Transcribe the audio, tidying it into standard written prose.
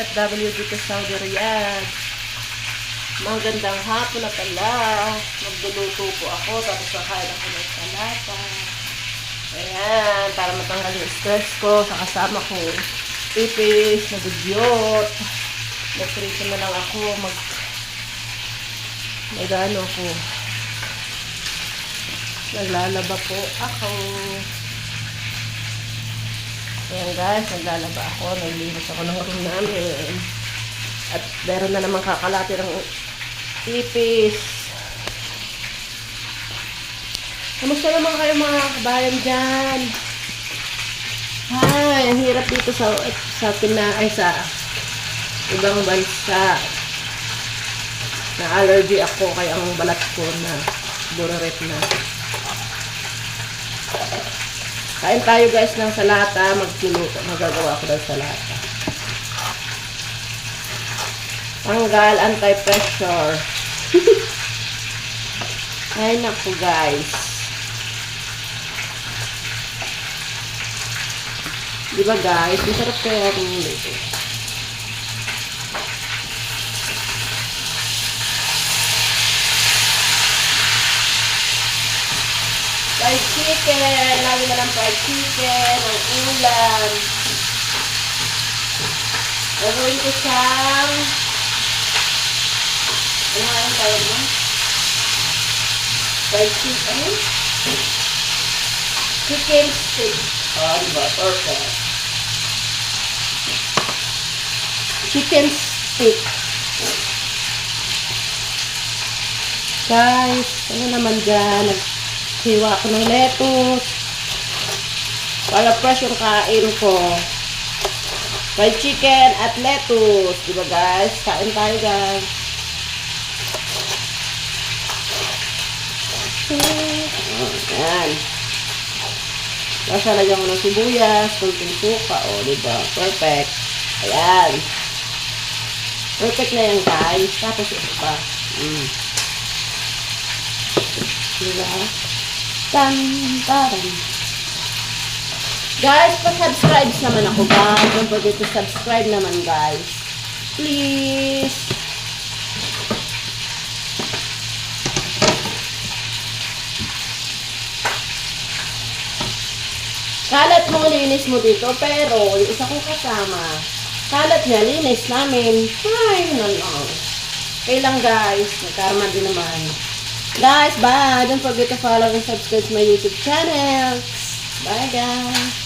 OFW dito sa Saudi Riyadh. Magandang hapon na pala. Magluluto po ako, tapos kakain ako ng salata. Ayan, para matanggal yung stress ko sa kasama ko. Pipis, nagudyot. Nagprito na lang ako, mag-ano ako. Naglalaba po ako. Ayan guys, naglalaba ako. Naglinis ako ng room namin. At meron na naman kakalati ng pipis. Kamusta naman kayo mga kabayan dyan? Ay, ang hirap dito sa ibang bansa. Na-allergy ako kaya ang balat ko na buraret na. Kain tayo guys ng salata. Magagawa ko ng salata. Tanggal anti-pressure. Ay naku guys. Diba guys? Masarap kaya itong luto. Fried chicken. Lagi na lang fried chicken. Ang ulam. Gagawin ko siyang ano nga yung tawag mo? Fried chicken. Ano? Chicken steak. Oh, diba? Perfect. Chicken steak. Guys, ano naman dyan? Hiwa ako ng lettuce para fresh yung kain ko. Fried chicken at lettuce, diba guys? Kain tayo guys. Ayan. Tapos lagyan ko ng sibuyas, kunting suka, o diba? Perfect. Ayan. Perfect na yan guys. Tapos ito pa. Diba? Tan-taran. Guys, pa-subscribe naman ako guys. Don't forget to subscribe naman guys. Please. Kalat mo, linis mo dito. Pero, yung isa kong kasama, kalat niya, linis namin. Ay, lang. Okay lang guys. Nagkarma din naman. Guys, bye! Don't forget to follow and subscribe to my YouTube channel. Bye, guys!